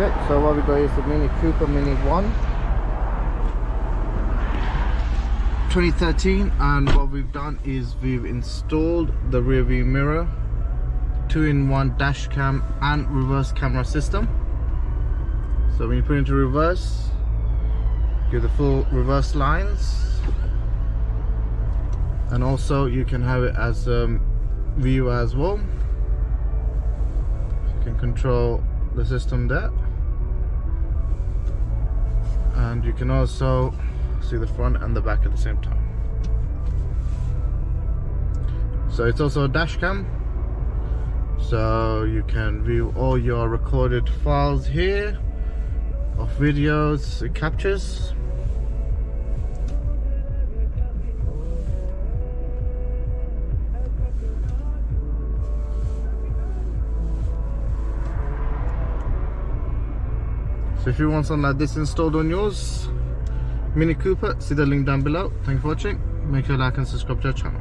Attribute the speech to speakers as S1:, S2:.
S1: Okay, so what we got is the Mini Cooper Mini 1 2013, and what we've done is we've installed the rear view mirror, 2-in-1 dash cam and reverse camera system. So when you put it into reverse, you get the full reverse lines, and also you can have it as view as well. You can control the system there, and you can also see the front and the back at the same time. So it's also a dash cam, so you can view all your recorded files here of videos it captures. So if you want something like this installed on yours Mini Cooper, see the link down below. Thank you for watching. Make sure to like and subscribe to our channel.